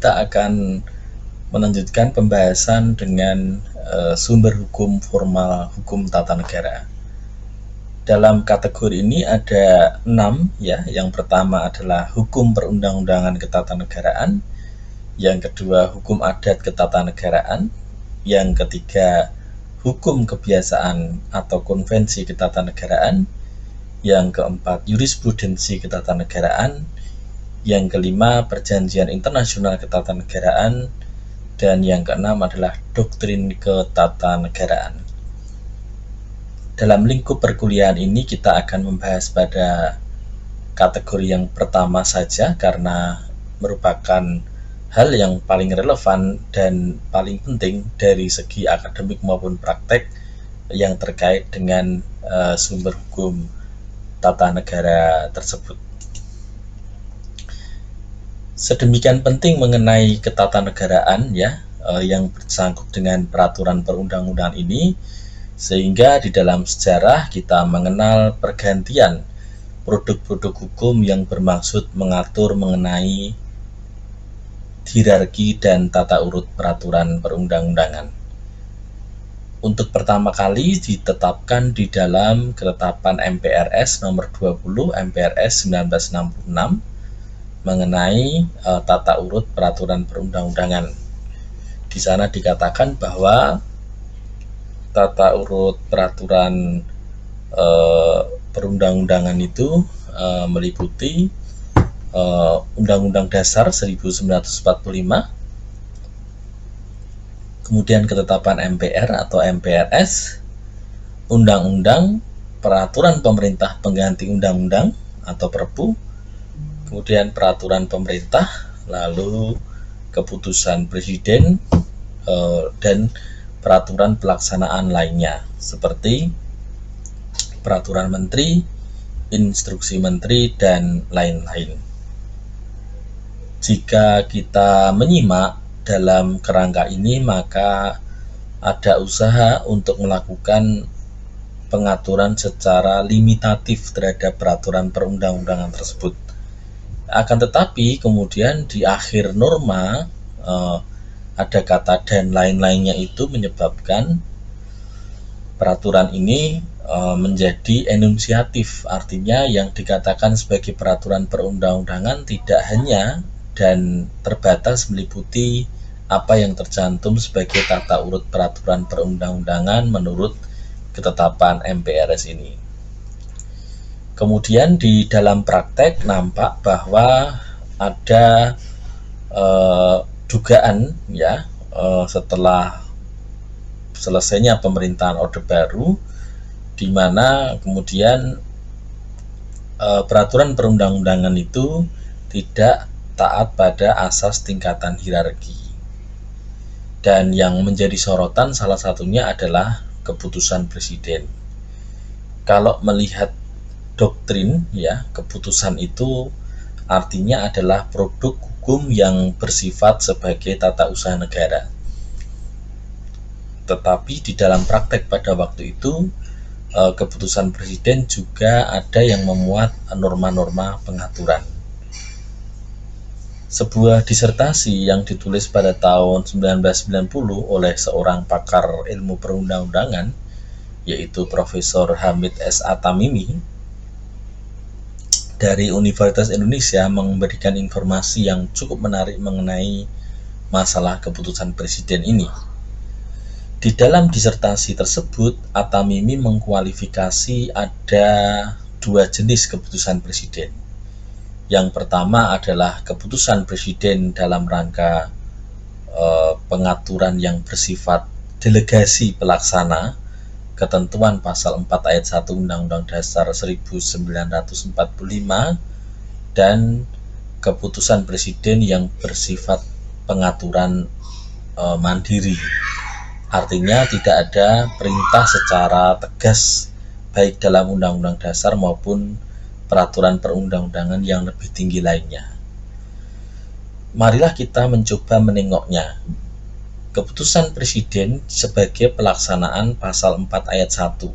kita akan melanjutkan pembahasan dengan sumber hukum formal hukum tata negara. Dalam kategori ini ada 6 ya. Yang pertama adalah hukum perundang-undangan ketatanegaraan, yang kedua hukum adat ketatanegaraan, yang ketiga hukum kebiasaan atau konvensi ketatanegaraan, yang keempat jurisprudensi ketatanegaraan, yang kelima perjanjian internasional ketatanegaraan, dan yang keenam adalah doktrin ketatanegaraan. Dalam lingkup perkuliahan ini kita akan membahas pada kategori yang pertama saja karena merupakan hal yang paling relevan dan paling penting dari segi akademik maupun praktek yang terkait dengan sumber hukum tata negara tersebut. Sedemikian penting mengenai ketatanegaraan ya yang bersangkut dengan peraturan perundang-undangan ini, sehingga di dalam sejarah kita mengenal pergantian produk-produk hukum yang bermaksud mengatur mengenai hierarki dan tata urut peraturan perundang-undangan. Untuk pertama kali ditetapkan di dalam Ketetapan MPRS nomor 20 MPRS 1966 mengenai tata urut peraturan perundang-undangan. Di sana dikatakan bahwa tata urut peraturan perundang-undangan itu meliputi Undang-Undang Dasar 1945, kemudian Ketetapan MPR atau MPRS, Undang-Undang, Peraturan Pemerintah Pengganti Undang-Undang atau Perpu, kemudian Peraturan Pemerintah, lalu Keputusan Presiden, dan peraturan pelaksanaan lainnya seperti peraturan menteri, instruksi menteri, dan lain-lain. Jika kita menyimak dalam kerangka ini, maka ada usaha untuk melakukan pengaturan secara limitatif terhadap peraturan perundang-undangan tersebut. Akan tetapi kemudian di akhir norma ada kata dan lain-lainnya, itu menyebabkan peraturan ini menjadi enunciatif, artinya yang dikatakan sebagai peraturan perundang-undangan tidak hanya dan terbatas meliputi apa yang tercantum sebagai tata urut peraturan perundang-undangan menurut ketetapan MPRS ini. Kemudian di dalam praktek nampak bahwa ada dugaan ya setelah selesainya pemerintahan Orde Baru, di mana kemudian peraturan perundang-undangan itu tidak taat pada asas tingkatan hierarki. Dan yang menjadi sorotan salah satunya adalah keputusan presiden. Kalau melihat doktrin ya, keputusan itu artinya adalah produk hukum yang bersifat sebagai tata usaha negara. Tetapi di dalam praktek pada waktu itu keputusan presiden juga ada yang memuat norma-norma pengaturan. Sebuah disertasi yang ditulis pada tahun 1990 oleh seorang pakar ilmu perundang-undangan, yaitu Profesor Hamid S. Atamimi dari Universitas Indonesia, memberikan informasi yang cukup menarik mengenai masalah keputusan presiden ini. Di dalam disertasi tersebut, Atamimi mengkualifikasi ada 2 jenis keputusan presiden. Yang pertama adalah keputusan presiden dalam rangka pengaturan yang bersifat delegasi pelaksana ketentuan pasal 4 ayat 1 Undang-Undang Dasar 1945, dan keputusan presiden yang bersifat pengaturan mandiri. Artinya tidak ada perintah secara tegas baik dalam Undang-Undang Dasar maupun peraturan perundang-undangan yang lebih tinggi lainnya. Marilah kita mencoba menengoknya. Keputusan presiden sebagai pelaksanaan pasal 4 ayat 1.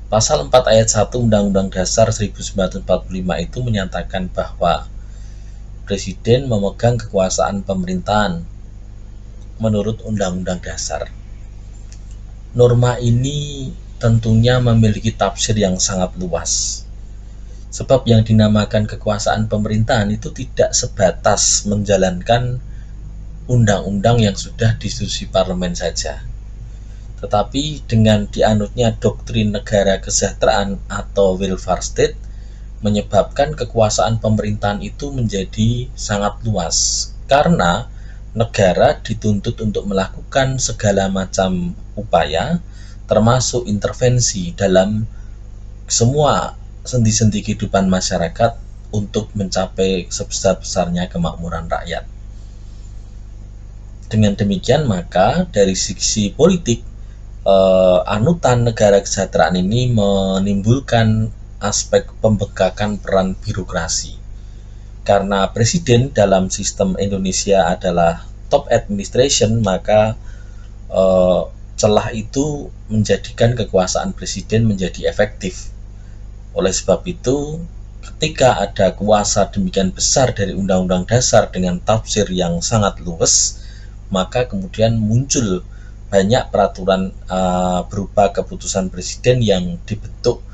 Pasal 4 ayat 1 Undang-Undang Dasar 1945 itu menyatakan bahwa presiden memegang kekuasaan pemerintahan menurut Undang-Undang Dasar. Norma ini tentunya memiliki tafsir yang sangat luas. Sebab yang dinamakan kekuasaan pemerintahan itu tidak sebatas menjalankan undang-undang yang sudah disetujui parlemen saja. Tetapi dengan dianutnya doktrin negara kesejahteraan atau welfare state menyebabkan kekuasaan pemerintahan itu menjadi sangat luas. Karena negara dituntut untuk melakukan segala macam upaya termasuk intervensi dalam semua sendi-sendi kehidupan masyarakat untuk mencapai sebesar-besarnya kemakmuran rakyat. Dengan demikian maka dari sisi politik anutan negara kesejahteraan ini menimbulkan aspek pembengkakan peran birokrasi. Karena presiden dalam sistem Indonesia adalah top administration, maka celah itu menjadikan kekuasaan presiden menjadi efektif. Oleh sebab itu, ketika ada kuasa demikian besar dari Undang-Undang Dasar dengan tafsir yang sangat luas, maka kemudian muncul banyak peraturan berupa keputusan presiden yang dibentuk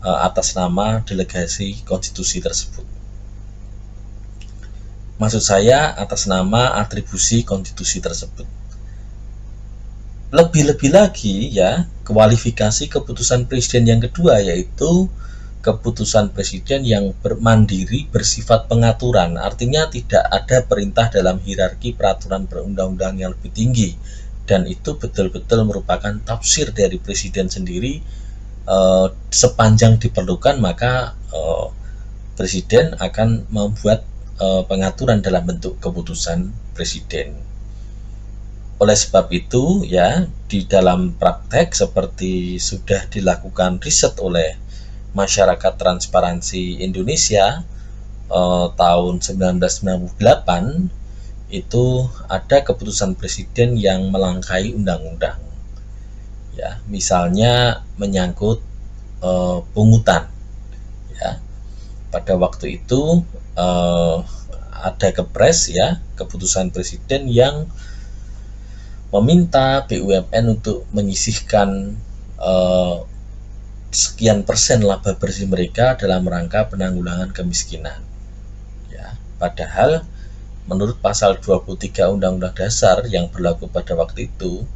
atas nama delegasi konstitusi tersebut. Maksud saya atas nama atribusi konstitusi tersebut. Lebih-lebih lagi ya, kualifikasi keputusan presiden yang kedua yaitu keputusan presiden yang mandiri bersifat pengaturan, artinya tidak ada perintah dalam hierarki peraturan perundang-undang yang lebih tinggi, dan itu betul-betul merupakan tafsir dari presiden sendiri. Sepanjang diperlukan maka presiden akan membuat pengaturan dalam bentuk keputusan presiden. Oleh sebab itu ya, di dalam praktek seperti sudah dilakukan riset oleh Masyarakat Transparansi Indonesia tahun 1998, itu ada keputusan presiden yang melangkahi undang-undang. Ya, misalnya menyangkut pungutan. Ya, pada waktu itu ada kepres ya, keputusan presiden yang meminta BUMN untuk menyisihkan sekian persen laba bersih mereka dalam rangka penanggulangan kemiskinan. Ya, padahal menurut pasal 23 Undang-Undang Dasar yang berlaku pada waktu itu,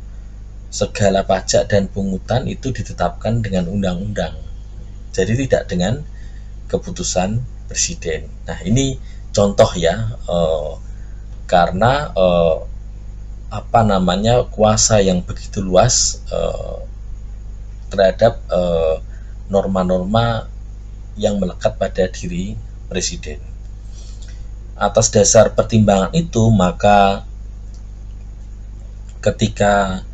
segala pajak dan pungutan itu ditetapkan dengan undang-undang. Jadi tidak dengan keputusan presiden. Nah, ini contoh ya, karena kuasa yang begitu luas terhadap norma-norma yang melekat pada diri presiden. Atas dasar pertimbangan itu, maka ketika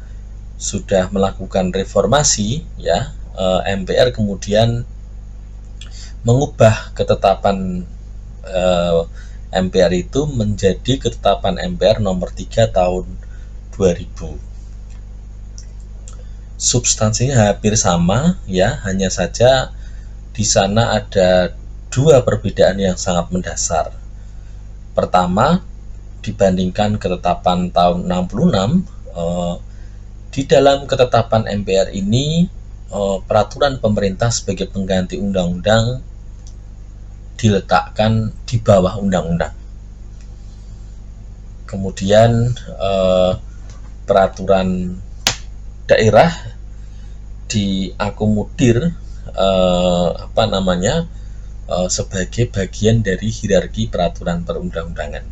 sudah melakukan reformasi ya, MPR kemudian mengubah ketetapan MPR itu menjadi ketetapan MPR nomor 3 tahun 2000. Substansinya hampir sama ya, hanya saja di sana ada dua perbedaan yang sangat mendasar. Pertama, dibandingkan ketetapan tahun 66, di dalam ketetapan MPR ini peraturan pemerintah sebagai pengganti undang-undang diletakkan di bawah undang-undang. Kemudian peraturan daerah diakomodir sebagai bagian dari hierarki peraturan perundang-undangan.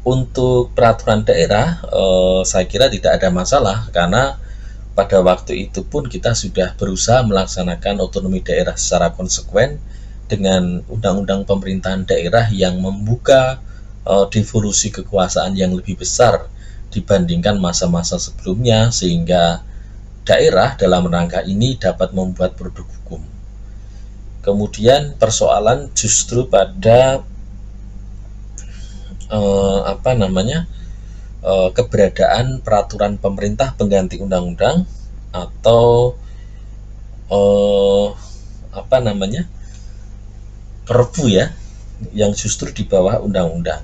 Untuk peraturan daerah saya kira tidak ada masalah, karena pada waktu itu pun kita sudah berusaha melaksanakan otonomi daerah secara konsekuen dengan undang-undang pemerintahan daerah yang membuka devolusi kekuasaan yang lebih besar dibandingkan masa-masa sebelumnya, sehingga daerah dalam rangka ini dapat membuat produk hukum. Kemudian persoalan justru pada keberadaan peraturan pemerintah pengganti undang-undang atau Perpu ya, yang justru di bawah undang-undang.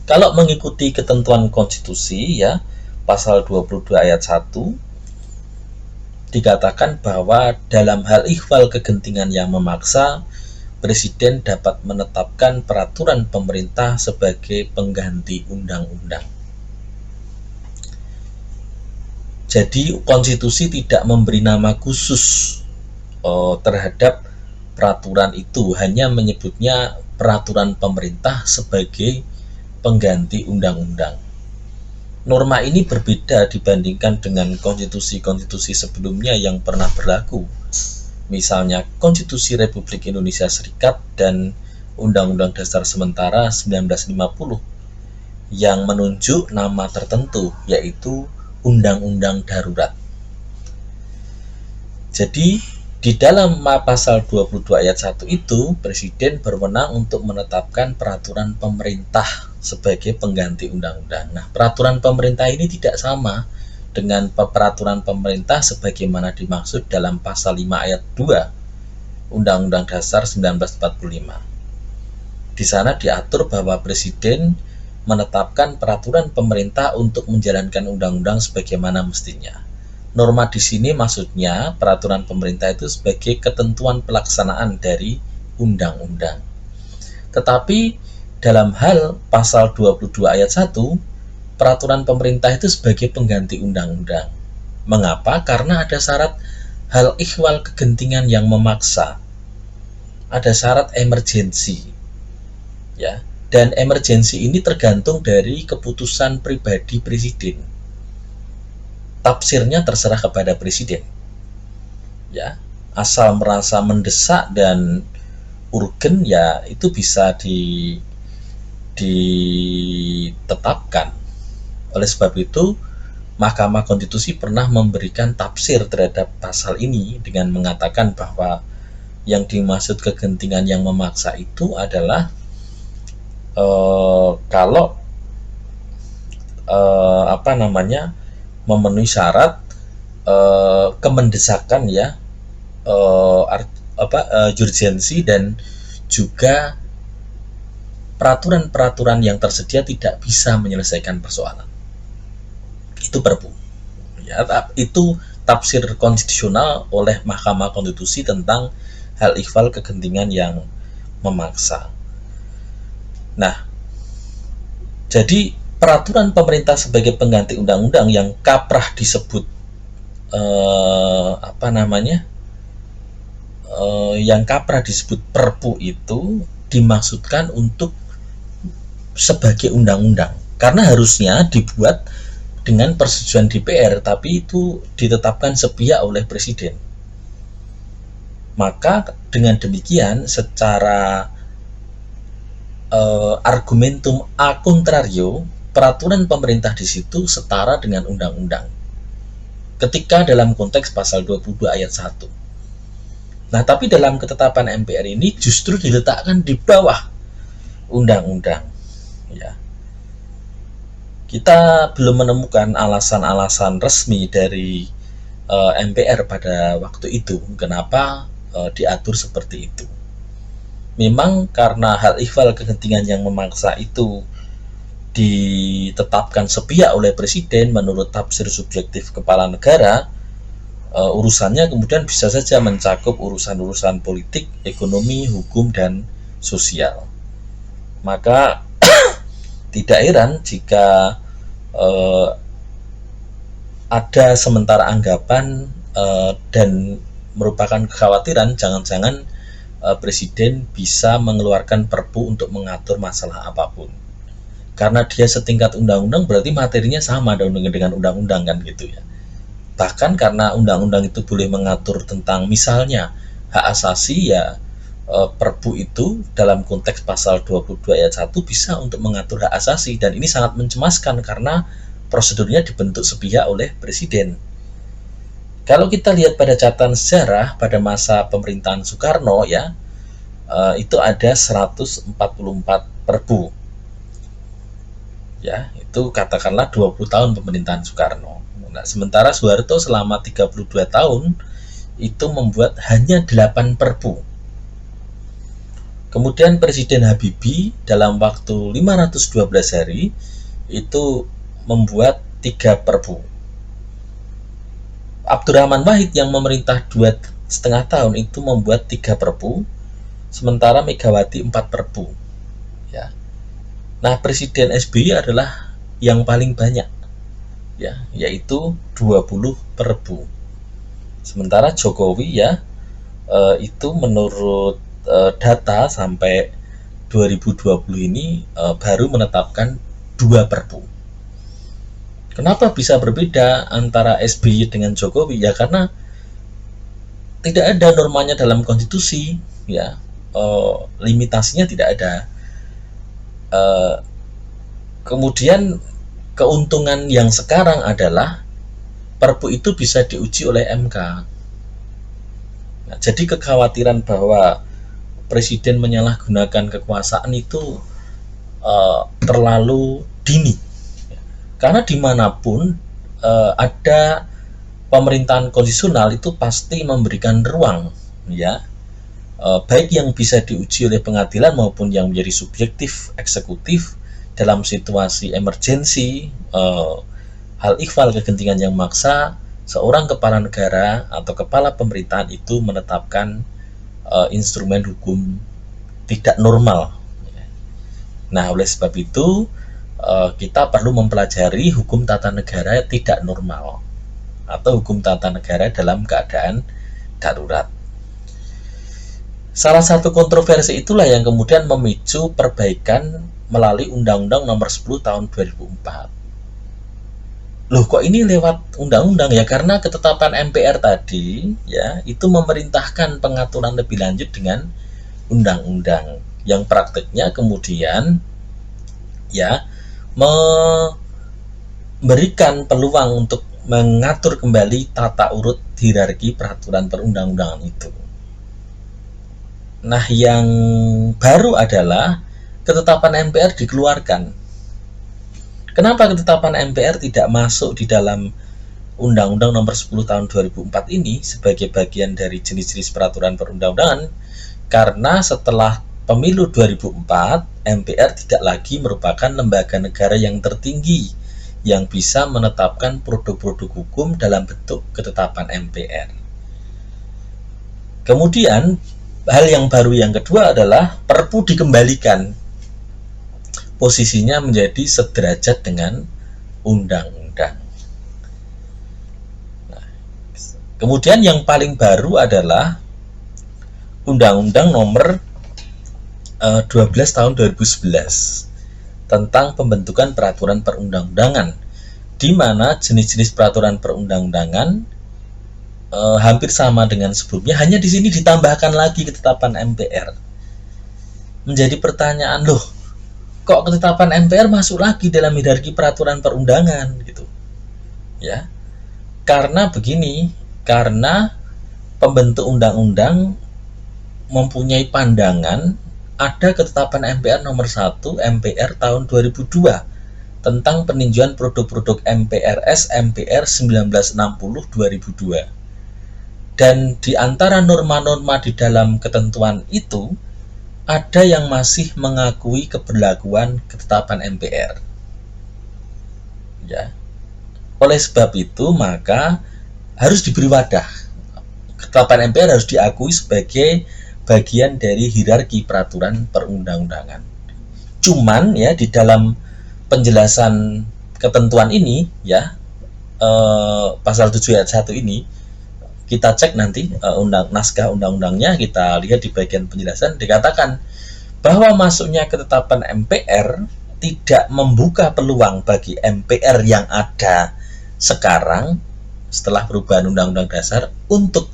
Kalau mengikuti ketentuan konstitusi ya, pasal 22 ayat 1 dikatakan bahwa dalam hal ikhwal kegentingan yang memaksa, Presiden dapat menetapkan peraturan pemerintah sebagai pengganti undang-undang. Jadi konstitusi tidak memberi nama khusus terhadap peraturan itu, hanya menyebutnya peraturan pemerintah sebagai pengganti undang-undang. Norma ini berbeda dibandingkan dengan konstitusi-konstitusi sebelumnya yang pernah berlaku. Misalnya Konstitusi Republik Indonesia Serikat dan Undang-Undang Dasar Sementara 1950 yang menunjuk nama tertentu, yaitu Undang-Undang Darurat. Jadi di dalam pasal 22 ayat 1 itu, Presiden berwenang untuk menetapkan peraturan pemerintah sebagai pengganti undang-undang. Nah, peraturan pemerintah ini tidak sama dengan peraturan pemerintah sebagaimana dimaksud dalam pasal 5 ayat 2 Undang-Undang Dasar 1945. Di sana diatur bahwa Presiden menetapkan peraturan pemerintah untuk menjalankan undang-undang sebagaimana mestinya. Norma di sini maksudnya peraturan pemerintah itu sebagai ketentuan pelaksanaan dari undang-undang. Tetapi dalam hal pasal 22 ayat 1, peraturan pemerintah itu sebagai pengganti undang-undang. Mengapa? Karena ada syarat hal ikhwal kegentingan yang memaksa. Ada syarat emergensi. Ya, dan emergensi ini tergantung dari keputusan pribadi presiden. Tafsirnya terserah kepada presiden. Ya, asal merasa mendesak dan urgen ya itu bisa ditetapkan. Oleh sebab itu, Mahkamah Konstitusi pernah memberikan tafsir terhadap pasal ini dengan mengatakan bahwa yang dimaksud kegentingan yang memaksa itu adalah kalau memenuhi syarat kemendesakan ya, urgensi dan juga peraturan-peraturan yang tersedia tidak bisa menyelesaikan persoalan. Itu Perpu. Ya, itu tafsir konstitusional oleh Mahkamah Konstitusi tentang hal ikhwal kegentingan yang memaksa. Nah, jadi peraturan pemerintah sebagai pengganti undang-undang yang kaprah disebut yang kaprah disebut Perpu itu dimaksudkan untuk sebagai undang-undang, karena harusnya dibuat dengan persetujuan DPR, tapi itu ditetapkan sepihak oleh Presiden. Maka dengan demikian secara argumentum a contrario, peraturan pemerintah di situ setara dengan undang-undang ketika dalam konteks pasal 22 ayat 1. Nah, tapi dalam ketetapan MPR ini justru diletakkan di bawah undang-undang. Ya. Kita belum menemukan alasan-alasan resmi dari MPR pada waktu itu kenapa diatur seperti itu. Memang karena hal ikhwal kegentingan yang memaksa itu ditetapkan sepihak oleh Presiden menurut tafsir subjektif kepala negara, urusannya kemudian bisa saja mencakup urusan-urusan politik, ekonomi, hukum, dan sosial. Maka tidak heran jika ada sementara anggapan dan merupakan kekhawatiran jangan-jangan Presiden bisa mengeluarkan Perpu untuk mengatur masalah apapun. Karena dia setingkat undang-undang berarti materinya sama dengan undang-undang kan gitu ya. Bahkan karena undang-undang itu boleh mengatur tentang misalnya hak asasi ya, Perpu itu dalam konteks pasal 22 ayat 1 bisa untuk mengatur hak asasi, dan ini sangat mencemaskan karena prosedurnya dibentuk sepihak oleh Presiden. Kalau kita lihat pada catatan sejarah pada masa pemerintahan Soekarno ya, itu ada 144 Perpu. Ya, itu katakanlah 20 tahun pemerintahan Soekarno. Nah, sementara Soeharto selama 32 tahun itu membuat hanya 8 Perpu. Kemudian Presiden Habibie dalam waktu 512 hari itu membuat 3 perpu. Abdurrahman Wahid yang memerintah 2,5 tahun itu membuat 3 perpu, sementara Megawati 4 perpu. Ya. Nah, Presiden SBY adalah yang paling banyak, ya, yaitu 20 perpu. Sementara Jokowi ya itu menurut data sampai 2020 ini baru menetapkan 2 perpu. Kenapa bisa berbeda antara SBY dengan Jokowi? Ya karena tidak ada normanya dalam konstitusi, ya, limitasinya tidak ada. Kemudian keuntungan yang sekarang adalah perpu itu bisa diuji oleh MK. Nah, jadi kekhawatiran bahwa presiden menyalahgunakan kekuasaan itu terlalu dini, karena dimanapun ada pemerintahan konstitusional itu pasti memberikan ruang, ya, baik yang bisa diuji oleh pengadilan maupun yang menjadi subjektif eksekutif dalam situasi emergensi, hal ikhwal kegentingan yang maksa, seorang kepala negara atau kepala pemerintahan itu menetapkan instrumen hukum tidak normal. Nah, oleh sebab itu kita perlu mempelajari hukum tata negara tidak normal atau hukum tata negara dalam keadaan darurat. Salah satu kontroversi itulah yang kemudian memicu perbaikan melalui Undang-Undang Nomor 10 Tahun 2004. Loh, kok ini lewat undang-undang? Ya karena ketetapan MPR tadi ya itu memerintahkan pengaturan lebih lanjut dengan undang-undang yang praktiknya kemudian ya memberikan peluang untuk mengatur kembali tata urut hierarki peraturan perundang-undangan itu. Nah, yang baru adalah ketetapan MPR dikeluarkan. Kenapa ketetapan MPR tidak masuk di dalam Undang-Undang Nomor 10 Tahun 2004 ini sebagai bagian dari jenis-jenis peraturan perundang-undangan? Karena setelah Pemilu 2004, MPR tidak lagi merupakan lembaga negara yang tertinggi yang bisa menetapkan produk-produk hukum dalam bentuk ketetapan MPR. Kemudian, hal yang baru yang kedua adalah Perpu dikembalikan. Posisinya menjadi sederajat dengan undang-undang. Nah, kemudian yang paling baru adalah Undang-Undang Nomor 12 Tahun 2011 tentang pembentukan peraturan perundang-undangan, di mana jenis-jenis peraturan perundang-undangan hampir sama dengan sebelumnya, hanya di sini ditambahkan lagi ketetapan MPR. Menjadi pertanyaan, loh, kok ketetapan MPR masuk lagi dalam hierarki peraturan perundangan gitu? Ya. Karena begini, karena pembentuk undang-undang mempunyai pandangan ada ketetapan MPR nomor 1 MPR tahun 2002 tentang peninjauan produk-produk MPRS MPR 1960-2002. Dan di antara norma-norma di dalam ketentuan itu ada yang masih mengakui keberlakuan ketetapan MPR. Ya. Oleh sebab itu maka harus diberi wadah. Ketetapan MPR harus diakui sebagai bagian dari hierarki peraturan perundang-undangan. Cuman ya di dalam penjelasan ketentuan ini ya pasal 7 ayat 1 ini kita cek nanti naskah undang-undangnya, kita lihat di bagian penjelasan dikatakan bahwa masuknya ketetapan MPR tidak membuka peluang bagi MPR yang ada sekarang setelah perubahan Undang-Undang Dasar untuk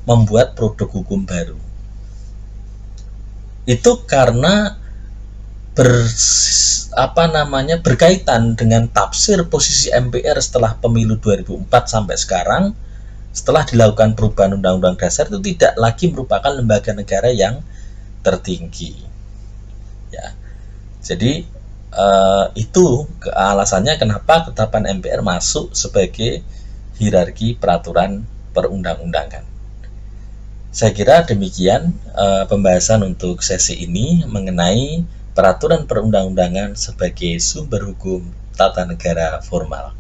membuat produk hukum baru. Itu karena berkaitan dengan tafsir posisi MPR setelah pemilu 2004 sampai sekarang, setelah dilakukan perubahan Undang-Undang Dasar itu tidak lagi merupakan lembaga negara yang tertinggi. Ya, jadi itu alasannya kenapa ketetapan MPR masuk sebagai hierarki peraturan perundang-undangan. Saya kira demikian pembahasan untuk sesi ini mengenai peraturan perundang-undangan sebagai sumber hukum tata negara formal.